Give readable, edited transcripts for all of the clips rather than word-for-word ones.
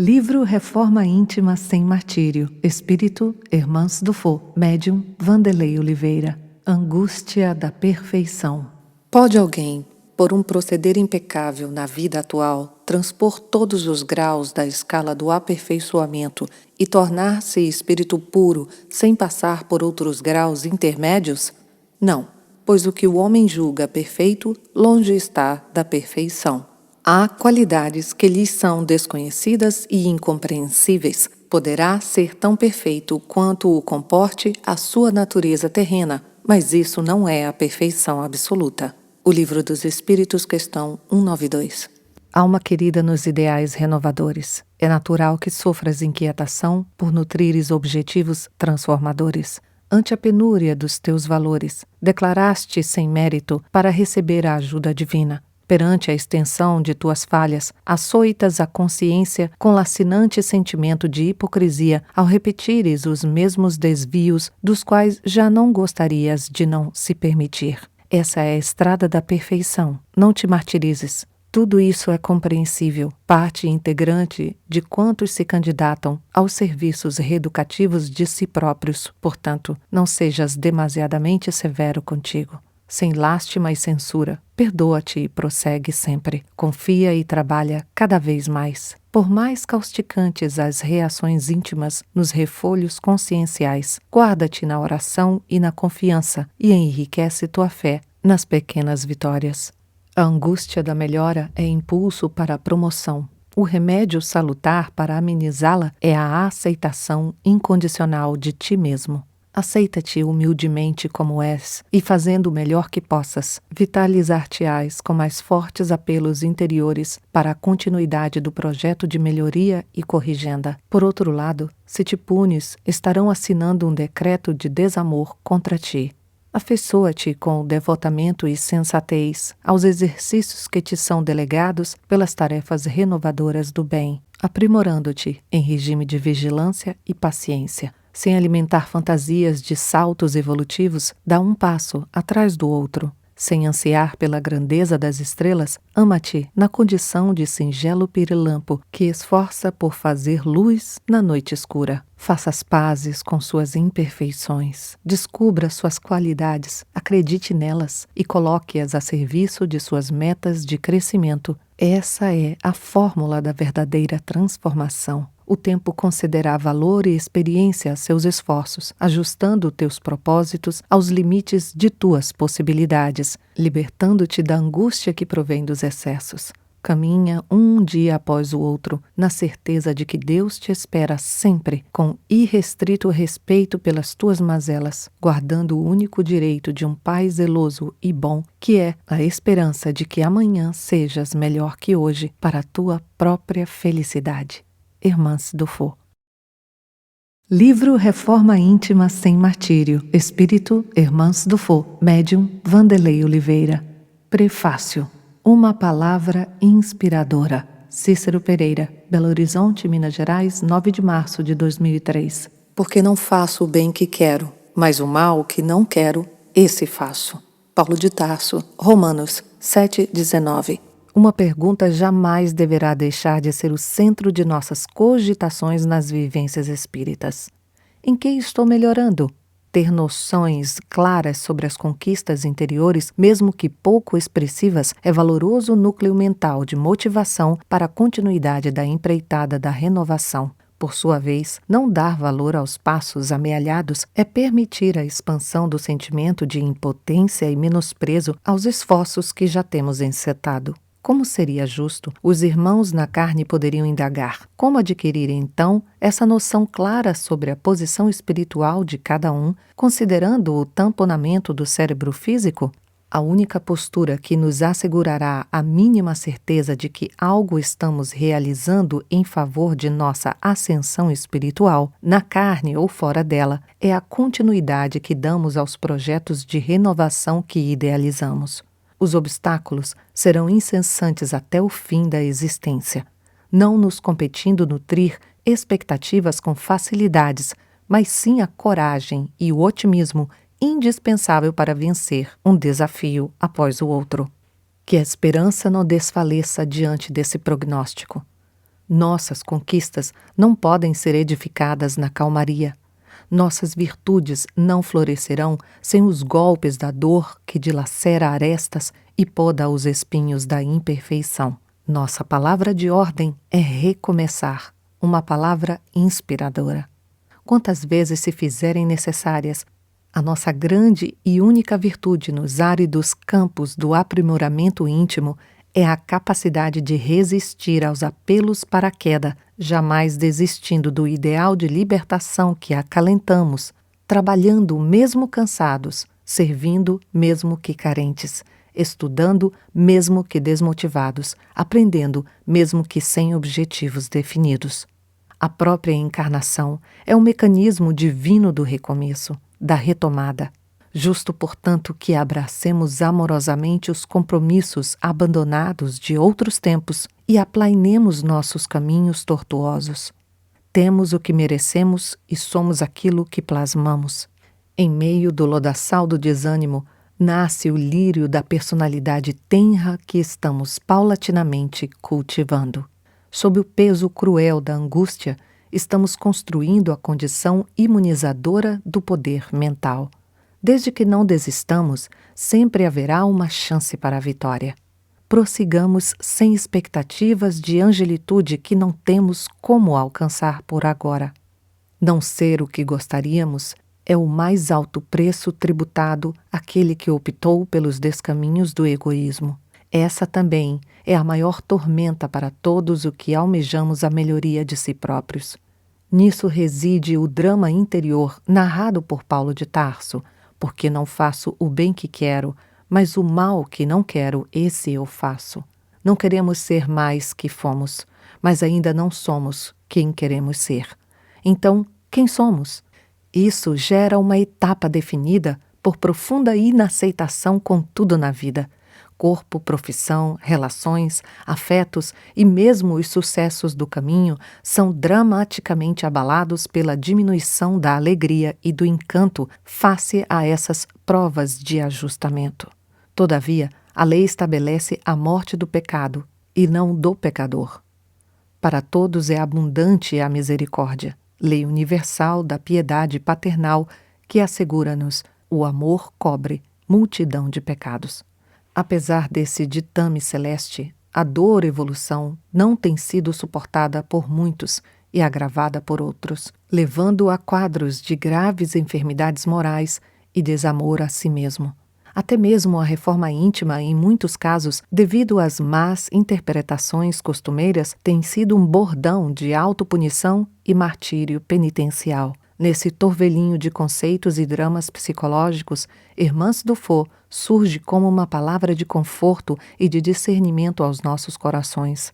Livro Reforma Íntima Sem Martírio. Espírito Hermance Dufour. Médium Vanderlei Oliveira. Angústia da perfeição. Pode alguém, por um proceder impecável na vida atual, transpor todos os graus da escala do aperfeiçoamento e tornar-se espírito puro sem passar por outros graus intermédios? Não, pois o que o homem julga perfeito, longe está da perfeição. Há qualidades que lhes são desconhecidas e incompreensíveis. Poderá ser tão perfeito quanto o comporte a sua natureza terrena, mas isso não é a perfeição absoluta. O Livro dos Espíritos, questão 192. Alma querida nos ideais renovadores, é natural que sofras inquietação por nutrires objetivos transformadores. Ante a penúria dos teus valores, declaraste sem mérito para receber a ajuda divina. Perante a extensão de tuas falhas, açoitas a consciência com lacinante sentimento de hipocrisia ao repetires os mesmos desvios dos quais já não gostarias de não se permitir. Essa é a estrada da perfeição. Não te martirizes. Tudo isso é compreensível, parte integrante de quantos se candidatam aos serviços reeducativos de si próprios. Portanto, não sejas demasiadamente severo contigo. Sem lástima e censura, perdoa-te e prossegue sempre. Confia e trabalha cada vez mais. Por mais causticantes as reações íntimas nos refolhos conscienciais, guarda-te na oração e na confiança e enriquece tua fé nas pequenas vitórias. A angústia da melhora é impulso para a promoção. O remédio salutar para amenizá-la é a aceitação incondicional de ti mesmo. Aceita-te humildemente como és e, fazendo o melhor que possas, vitalizar-te-ás com mais fortes apelos interiores para a continuidade do projeto de melhoria e corrigenda. Por outro lado, se te punes, estarão assinando um decreto de desamor contra ti. Afeiçoa-te com devotamento e sensatez aos exercícios que te são delegados pelas tarefas renovadoras do bem, aprimorando-te em regime de vigilância e paciência. Sem alimentar fantasias de saltos evolutivos, dá um passo atrás do outro. Sem ansiar pela grandeza das estrelas, ama-te na condição de singelo pirilampo que esforça por fazer luz na noite escura. Faça as pazes com suas imperfeições. Descubra suas qualidades, acredite nelas e coloque-as a serviço de suas metas de crescimento. Essa é a fórmula da verdadeira transformação. O tempo concederá valor e experiência a seus esforços, ajustando teus propósitos aos limites de tuas possibilidades, libertando-te da angústia que provém dos excessos. Caminha um dia após o outro, na certeza de que Deus te espera sempre, com irrestrito respeito pelas tuas mazelas, guardando o único direito de um Pai zeloso e bom, que é a esperança de que amanhã sejas melhor que hoje para a tua própria felicidade. Hermance Dufour. Livro Reforma Íntima Sem Martírio. Espírito Hermance Dufour. Médium Vanderlei Oliveira. Prefácio. Uma palavra inspiradora. Cícero Pereira, Belo Horizonte, Minas Gerais, 9 de março de 2003. Porque não faço o bem que quero, mas o mal que não quero, esse faço. Paulo de Tarso, Romanos 7:19. Uma pergunta jamais deverá deixar de ser o centro de nossas cogitações nas vivências espíritas. Em que estou melhorando? Ter noções claras sobre as conquistas interiores, mesmo que pouco expressivas, é valoroso núcleo mental de motivação para a continuidade da empreitada da renovação. Por sua vez, não dar valor aos passos amealhados é permitir a expansão do sentimento de impotência e menosprezo aos esforços que já temos encetado. Como seria justo, os irmãos na carne poderiam indagar. Como adquirir, então, essa noção clara sobre a posição espiritual de cada um, considerando o tamponamento do cérebro físico? A única postura que nos assegurará a mínima certeza de que algo estamos realizando em favor de nossa ascensão espiritual, na carne ou fora dela, é a continuidade que damos aos projetos de renovação que idealizamos. Os obstáculos serão incessantes até o fim da existência, não nos competindo nutrir expectativas com facilidades, mas sim a coragem e o otimismo indispensável para vencer um desafio após o outro. Que a esperança não desfaleça diante desse prognóstico. Nossas conquistas não podem ser edificadas na calmaria. Nossas virtudes não florescerão sem os golpes da dor que dilacera arestas e poda os espinhos da imperfeição. Nossa palavra de ordem é recomeçar, uma palavra inspiradora. Quantas vezes se fizerem necessárias, a nossa grande e única virtude nos áridos campos do aprimoramento íntimo é a capacidade de resistir aos apelos para a queda, jamais desistindo do ideal de libertação que acalentamos, trabalhando mesmo cansados, servindo mesmo que carentes, estudando mesmo que desmotivados, aprendendo mesmo que sem objetivos definidos. A própria encarnação é um mecanismo divino do recomeço, da retomada. Justo, portanto, que abracemos amorosamente os compromissos abandonados de outros tempos e aplainemos nossos caminhos tortuosos. Temos o que merecemos e somos aquilo que plasmamos. Em meio do lodaçal do desânimo, nasce o lírio da personalidade tenra que estamos paulatinamente cultivando. Sob o peso cruel da angústia, estamos construindo a condição imunizadora do poder mental. Desde que não desistamos, sempre haverá uma chance para a vitória. Prossigamos sem expectativas de angelitude que não temos como alcançar por agora. Não ser o que gostaríamos é o mais alto preço tributado àquele que optou pelos descaminhos do egoísmo. Essa também é a maior tormenta para todos os que almejamos a melhoria de si próprios. Nisso reside o drama interior narrado por Paulo de Tarso, porque não faço o bem que quero, mas o mal que não quero, esse eu faço. Não queremos ser mais que fomos, mas ainda não somos quem queremos ser. Então, quem somos? Isso gera uma etapa definida por profunda inaceitação com tudo na vida. Corpo, profissão, relações, afetos e mesmo os sucessos do caminho são dramaticamente abalados pela diminuição da alegria e do encanto face a essas provas de ajustamento. Todavia, a lei estabelece a morte do pecado e não do pecador. Para todos é abundante a misericórdia, lei universal da piedade paternal que assegura-nos o amor cobre multidão de pecados. Apesar desse ditame celeste, a dor evolução não tem sido suportada por muitos e agravada por outros, levando a quadros de graves enfermidades morais e desamor a si mesmo. Até mesmo a reforma íntima, em muitos casos, devido às más interpretações costumeiras, tem sido um bordão de autopunição e martírio penitencial. Nesse torvelinho de conceitos e dramas psicológicos, Hermance Dufault surge como uma palavra de conforto e de discernimento aos nossos corações.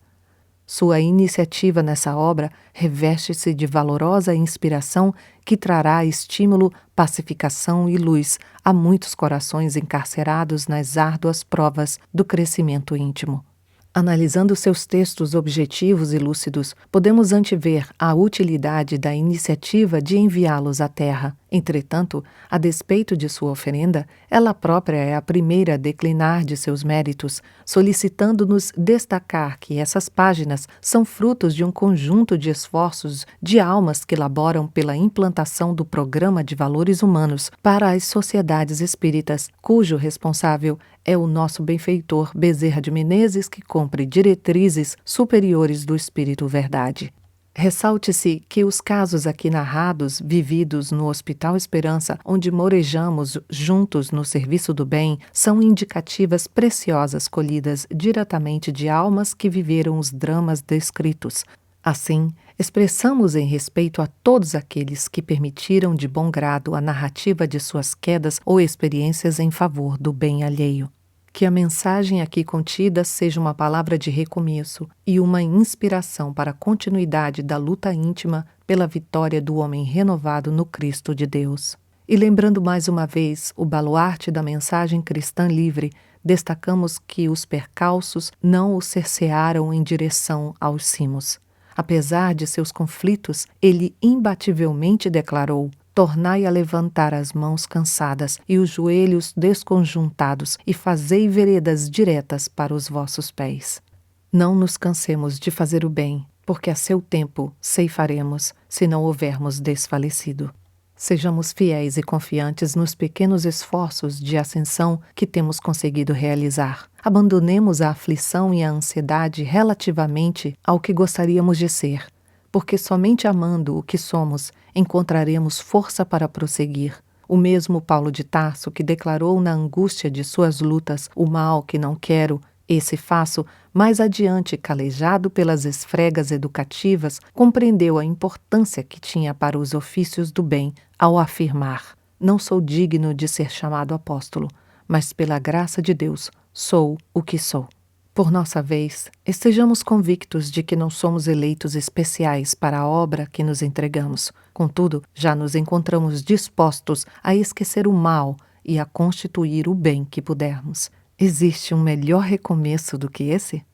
Sua iniciativa nessa obra reveste-se de valorosa inspiração que trará estímulo, pacificação e luz a muitos corações encarcerados nas árduas provas do crescimento íntimo. Analisando seus textos objetivos e lúcidos, podemos antever a utilidade da iniciativa de enviá-los à Terra. Entretanto, a despeito de sua oferenda, ela própria é a primeira a declinar de seus méritos, solicitando-nos destacar que essas páginas são frutos de um conjunto de esforços de almas que laboram pela implantação do programa de valores humanos para as sociedades espíritas, cujo responsável é o nosso benfeitor Bezerra de Menezes, que cumpre diretrizes superiores do Espírito Verdade. Ressalte-se que os casos aqui narrados, vividos no Hospital Esperança, onde morejamos juntos no serviço do bem, são indicativas preciosas colhidas diretamente de almas que viveram os dramas descritos. Assim, expressamos em respeito a todos aqueles que permitiram de bom grado a narrativa de suas quedas ou experiências em favor do bem alheio. Que a mensagem aqui contida seja uma palavra de recomeço e uma inspiração para a continuidade da luta íntima pela vitória do homem renovado no Cristo de Deus. E lembrando mais uma vez o baluarte da mensagem cristã livre, destacamos que os percalços não o cercearam em direção aos cimos. Apesar de seus conflitos, ele imbativelmente declarou: tornai a levantar as mãos cansadas e os joelhos desconjuntados e fazei veredas diretas para os vossos pés. Não nos cansemos de fazer o bem, porque a seu tempo ceifaremos, se não houvermos desfalecido. Sejamos fiéis e confiantes nos pequenos esforços de ascensão que temos conseguido realizar. Abandonemos a aflição e a ansiedade relativamente ao que gostaríamos de ser, porque somente amando o que somos encontraremos força para prosseguir. O mesmo Paulo de Tarso, que declarou na angústia de suas lutas o mal que não quero, esse faço, mais adiante calejado pelas esfregas educativas, compreendeu a importância que tinha para os ofícios do bem ao afirmar: não sou digno de ser chamado apóstolo, mas pela graça de Deus sou o que sou. Por nossa vez, estejamos convictos de que não somos eleitos especiais para a obra que nos entregamos. Contudo, já nos encontramos dispostos a esquecer o mal e a constituir o bem que pudermos. Existe um melhor recomeço do que esse?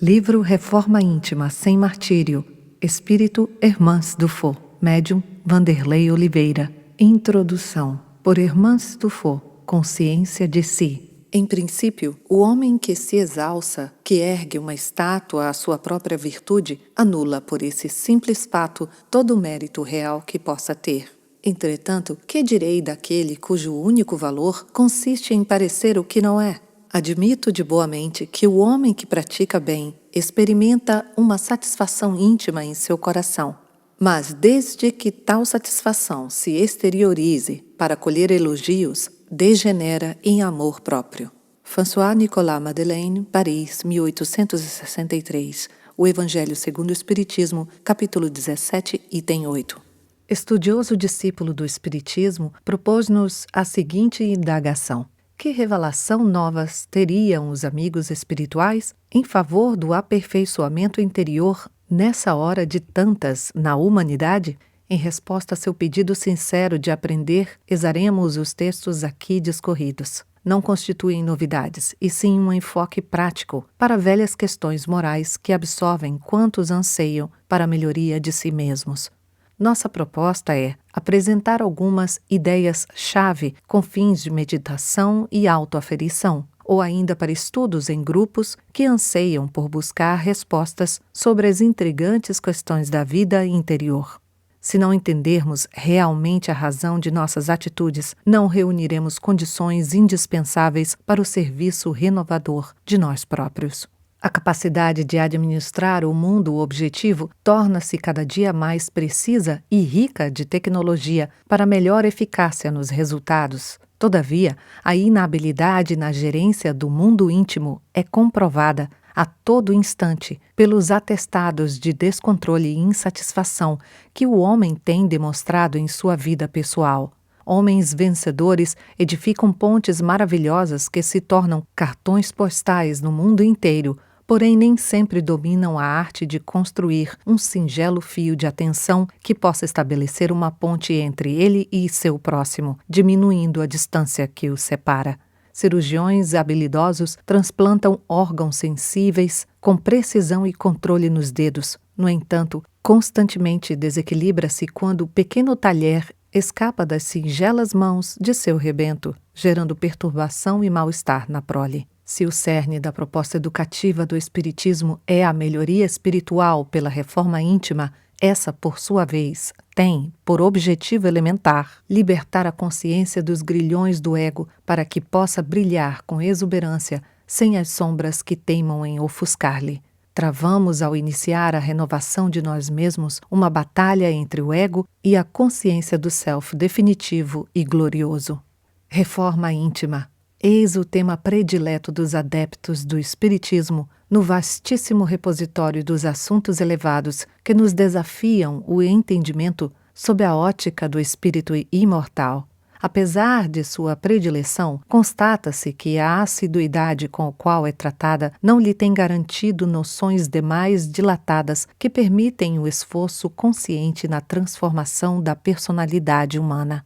Livro Reforma Íntima sem Martírio. Espírito Hermance Dufault. Médium Vanderlei Oliveira. Introdução. Por Hermance Dufault. Consciência de si. Em princípio, o homem que se exalça, que ergue uma estátua à sua própria virtude, anula por esse simples fato todo o mérito real que possa ter. Entretanto, que direi daquele cujo único valor consiste em parecer o que não é? Admito de boa mente que o homem que pratica bem experimenta uma satisfação íntima em seu coração. Mas desde que tal satisfação se exteriorize para colher elogios, degenera em amor próprio. François-Nicolas Madeleine, Paris, 1863. O Evangelho segundo o Espiritismo, capítulo 17, item 8. Estudioso discípulo do Espiritismo, propôs-nos a seguinte indagação: que revelação novas teriam os amigos espirituais em favor do aperfeiçoamento interior nessa hora de tantas na humanidade? Em resposta a seu pedido sincero de aprender, exaremos os textos aqui discorridos. Não constituem novidades, e sim um enfoque prático para velhas questões morais que absorvem quantos anseiam para a melhoria de si mesmos. Nossa proposta é apresentar algumas ideias-chave com fins de meditação e autoaferição, ou ainda para estudos em grupos que anseiam por buscar respostas sobre as intrigantes questões da vida interior. Se não entendermos realmente a razão de nossas atitudes, não reuniremos condições indispensáveis para o serviço renovador de nós próprios. A capacidade de administrar o mundo objetivo torna-se cada dia mais precisa e rica de tecnologia para melhor eficácia nos resultados. Todavia, a inabilidade na gerência do mundo íntimo é comprovada a todo instante pelos atestados de descontrole e insatisfação que o homem tem demonstrado em sua vida pessoal. Homens vencedores edificam pontes maravilhosas que se tornam cartões postais no mundo inteiro, porém nem sempre dominam a arte de construir um singelo fio de atenção que possa estabelecer uma ponte entre ele e seu próximo, diminuindo a distância que os separa. Cirurgiões habilidosos transplantam órgãos sensíveis com precisão e controle nos dedos. No entanto, constantemente desequilibra-se quando o pequeno talher escapa das singelas mãos de seu rebento, gerando perturbação e mal-estar na prole. Se o cerne da proposta educativa do Espiritismo é a melhoria espiritual pela reforma íntima, essa, por sua vez, tem, por objetivo elementar, libertar a consciência dos grilhões do ego para que possa brilhar com exuberância sem as sombras que teimam em ofuscar-lhe. Travamos, ao iniciar a renovação de nós mesmos, uma batalha entre o ego e a consciência do self definitivo e glorioso. Reforma íntima. Eis o tema predileto dos adeptos do Espiritismo no vastíssimo repositório dos assuntos elevados que nos desafiam o entendimento sob a ótica do espírito imortal. Apesar de sua predileção, constata-se que a assiduidade com a qual é tratada não lhe tem garantido noções demais dilatadas que permitem o esforço consciente na transformação da personalidade humana.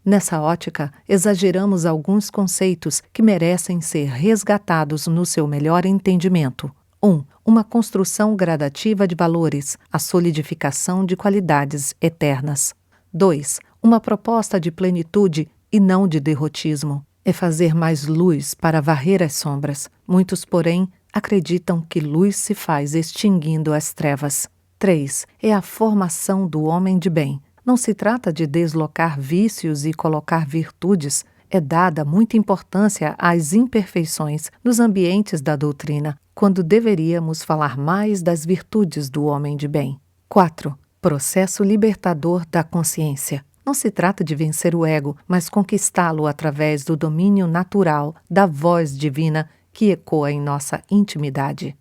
Nessa ótica, exageramos alguns conceitos que merecem ser resgatados no seu melhor entendimento. 1. Uma construção gradativa de valores, a solidificação de qualidades eternas. 2. Uma proposta de plenitude e não de derrotismo. É fazer mais luz para varrer as sombras. Muitos, porém, acreditam que luz se faz extinguindo as trevas. 3. É a formação do homem de bem. Não se trata de deslocar vícios e colocar virtudes. É dada muita importância às imperfeições nos ambientes da doutrina, quando deveríamos falar mais das virtudes do homem de bem. 4. Processo libertador da consciência. Não se trata de vencer o ego, mas conquistá-lo através do domínio natural da voz divina que ecoa em nossa intimidade.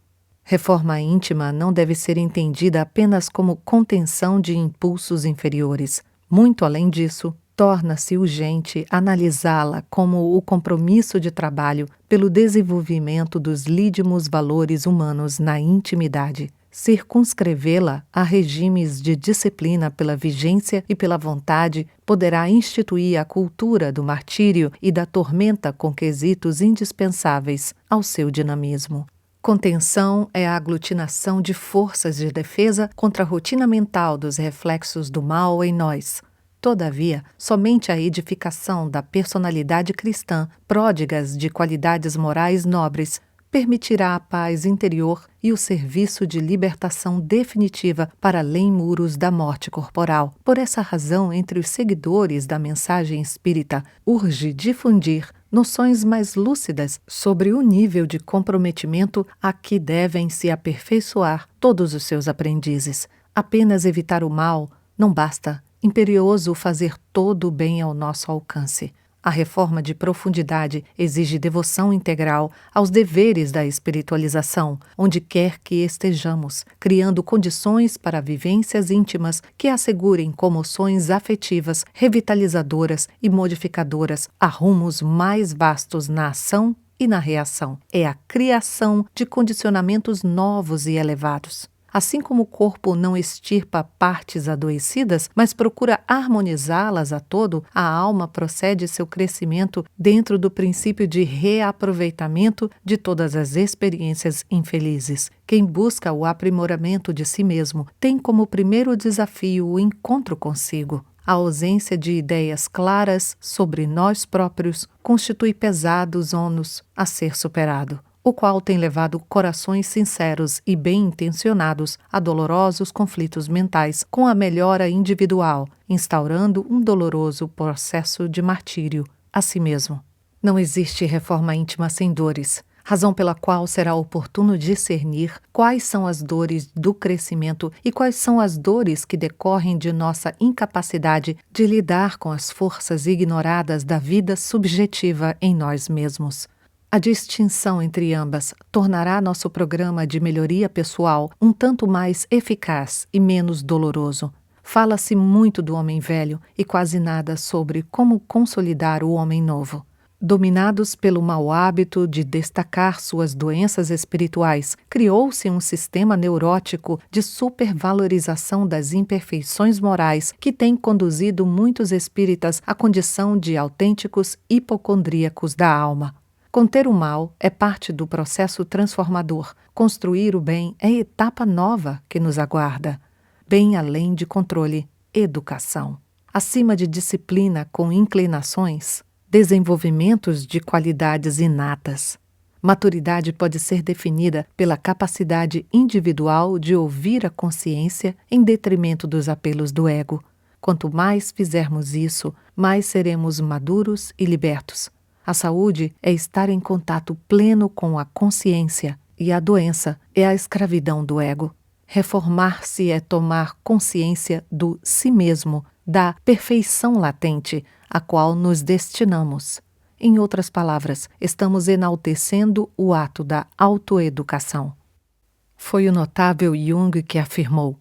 Reforma íntima não deve ser entendida apenas como contenção de impulsos inferiores. Muito além disso, torna-se urgente analisá-la como o compromisso de trabalho pelo desenvolvimento dos lídimos valores humanos na intimidade. Circunscrevê-la a regimes de disciplina pela vigência e pela vontade poderá instituir a cultura do martírio e da tormenta com quesitos indispensáveis ao seu dinamismo. Contenção é a aglutinação de forças de defesa contra a rotina mental dos reflexos do mal em nós. Todavia, somente a edificação da personalidade cristã, pródigas de qualidades morais nobres, permitirá a paz interior e o serviço de libertação definitiva para além muros da morte corporal. Por essa razão, entre os seguidores da mensagem espírita, urge difundir noções mais lúcidas sobre o nível de comprometimento a que devem se aperfeiçoar todos os seus aprendizes. Apenas evitar o mal não basta, imperioso fazer todo o bem ao nosso alcance. A reforma de profundidade exige devoção integral aos deveres da espiritualização, onde quer que estejamos, criando condições para vivências íntimas que assegurem comoções afetivas, revitalizadoras e modificadoras a rumos mais vastos na ação e na reação. É a criação de condicionamentos novos e elevados. Assim como o corpo não extirpa partes adoecidas, mas procura harmonizá-las a todo, a alma procede seu crescimento dentro do princípio de reaproveitamento de todas as experiências infelizes. Quem busca o aprimoramento de si mesmo tem como primeiro desafio o encontro consigo. A ausência de ideias claras sobre nós próprios constitui pesados ônus a ser superado, o qual tem levado corações sinceros e bem-intencionados a dolorosos conflitos mentais com a melhora individual, instaurando um doloroso processo de martírio a si mesmo. Não existe reforma íntima sem dores, razão pela qual será oportuno discernir quais são as dores do crescimento e quais são as dores que decorrem de nossa incapacidade de lidar com as forças ignoradas da vida subjetiva em nós mesmos. A distinção entre ambas tornará nosso programa de melhoria pessoal um tanto mais eficaz e menos doloroso. Fala-se muito do homem velho e quase nada sobre como consolidar o homem novo. Dominados pelo mau hábito de destacar suas doenças espirituais, criou-se um sistema neurótico de supervalorização das imperfeições morais que tem conduzido muitos espíritas à condição de autênticos hipocondríacos da alma. Conter o mal é parte do processo transformador. Construir o bem é a etapa nova que nos aguarda. Bem além de controle, educação. Acima de disciplina com inclinações, desenvolvimentos de qualidades inatas. Maturidade pode ser definida pela capacidade individual de ouvir a consciência em detrimento dos apelos do ego. Quanto mais fizermos isso, mais seremos maduros e libertos. A saúde é estar em contato pleno com a consciência e a doença é a escravidão do ego. Reformar-se é tomar consciência do si mesmo, da perfeição latente, a qual nos destinamos. Em outras palavras, estamos enaltecendo o ato da autoeducação. Foi o notável Jung que afirmou: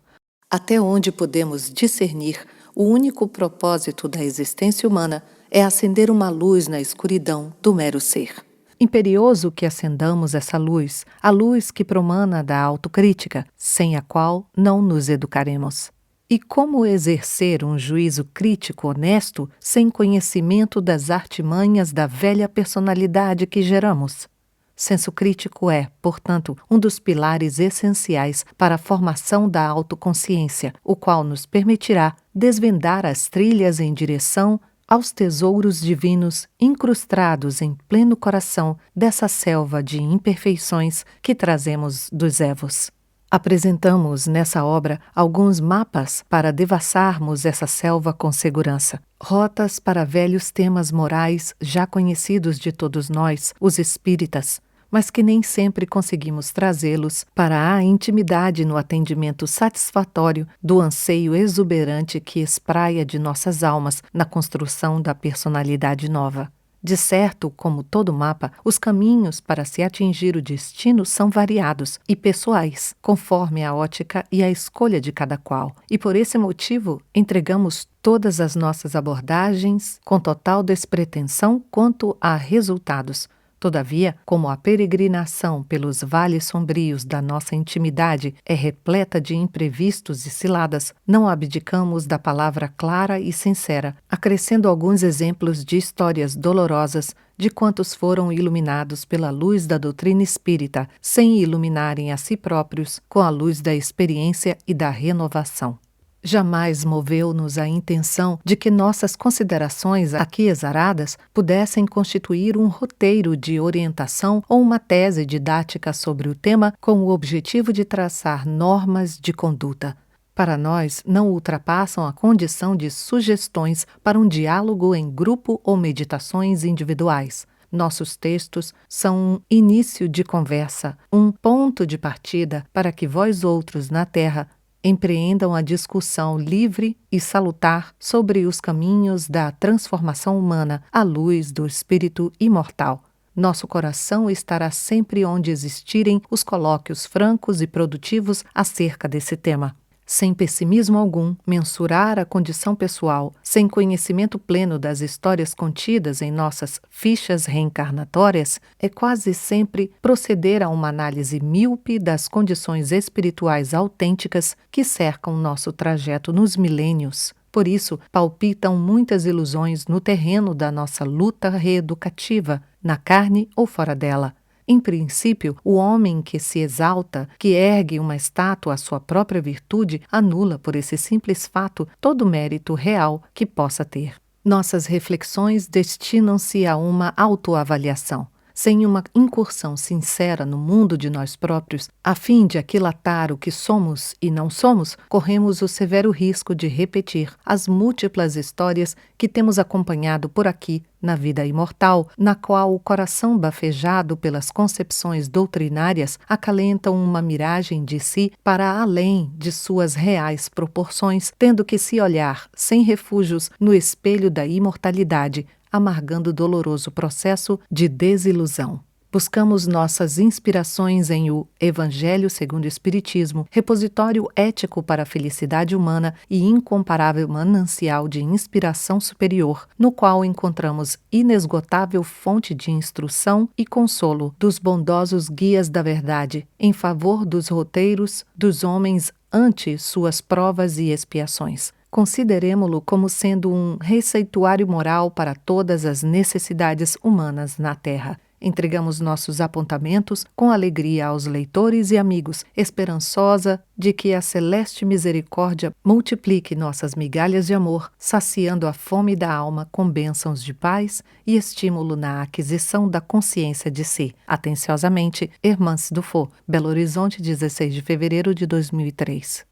até onde podemos discernir, o único propósito da existência humana é acender uma luz na escuridão do mero ser. Imperioso que acendamos essa luz, a luz que promana da autocrítica, sem a qual não nos educaremos. E como exercer um juízo crítico honesto sem conhecimento das artimanhas da velha personalidade que geramos? Senso crítico é, portanto, um dos pilares essenciais para a formação da autoconsciência, o qual nos permitirá desvendar as trilhas em direção aos tesouros divinos incrustados em pleno coração dessa selva de imperfeições que trazemos dos Evos. Apresentamos nessa obra alguns mapas para devassarmos essa selva com segurança. Rotas para velhos temas morais já conhecidos de todos nós, os espíritas, mas que nem sempre conseguimos trazê-los para a intimidade no atendimento satisfatório do anseio exuberante que espraia de nossas almas na construção da personalidade nova. De certo, como todo mapa, os caminhos para se atingir o destino são variados e pessoais, conforme a ótica e a escolha de cada qual. E por esse motivo, entregamos todas as nossas abordagens com total despretensão quanto a resultados. Todavia, como a peregrinação pelos vales sombrios da nossa intimidade é repleta de imprevistos e ciladas, não abdicamos da palavra clara e sincera, acrescendo alguns exemplos de histórias dolorosas de quantos foram iluminados pela luz da doutrina espírita, sem iluminarem a si próprios com a luz da experiência e da renovação. Jamais moveu-nos a intenção de que nossas considerações aqui exaradas pudessem constituir um roteiro de orientação ou uma tese didática sobre o tema com o objetivo de traçar normas de conduta. Para nós, não ultrapassam a condição de sugestões para um diálogo em grupo ou meditações individuais. Nossos textos são um início de conversa, um ponto de partida para que vós outros na Terra empreendam a discussão livre e salutar sobre os caminhos da transformação humana à luz do espírito imortal. Nosso coração estará sempre onde existirem os colóquios francos e produtivos acerca desse tema. Sem pessimismo algum, mensurar a condição pessoal, sem conhecimento pleno das histórias contidas em nossas fichas reencarnatórias, é quase sempre proceder a uma análise míope das condições espirituais autênticas que cercam nosso trajeto nos milênios. Por isso, palpitam muitas ilusões no terreno da nossa luta reeducativa, na carne ou fora dela. Em princípio, o homem que se exalta, que ergue uma estátua à sua própria virtude, anula por esse simples fato todo o mérito real que possa ter. Nossas reflexões destinam-se a uma autoavaliação. Sem uma incursão sincera no mundo de nós próprios, a fim de aquilatar o que somos e não somos, corremos o severo risco de repetir as múltiplas histórias que temos acompanhado por aqui na vida imortal, na qual o coração bafejado pelas concepções doutrinárias acalentam uma miragem de si para além de suas reais proporções, tendo que se olhar sem refúgios no espelho da imortalidade, amargando o doloroso processo de desilusão. Buscamos nossas inspirações em o Evangelho segundo o Espiritismo, repositório ético para a felicidade humana e incomparável manancial de inspiração superior, no qual encontramos inesgotável fonte de instrução e consolo dos bondosos guias da verdade, em favor dos roteiros dos homens ante suas provas e expiações. Consideremo-lo como sendo um receituário moral para todas as necessidades humanas na Terra. Entregamos nossos apontamentos com alegria aos leitores e amigos, esperançosa de que a celeste misericórdia multiplique nossas migalhas de amor, saciando a fome da alma com bênçãos de paz e estímulo na aquisição da consciência de si. Atenciosamente, Hermance Dufour, Belo Horizonte, 16 de fevereiro de 2003.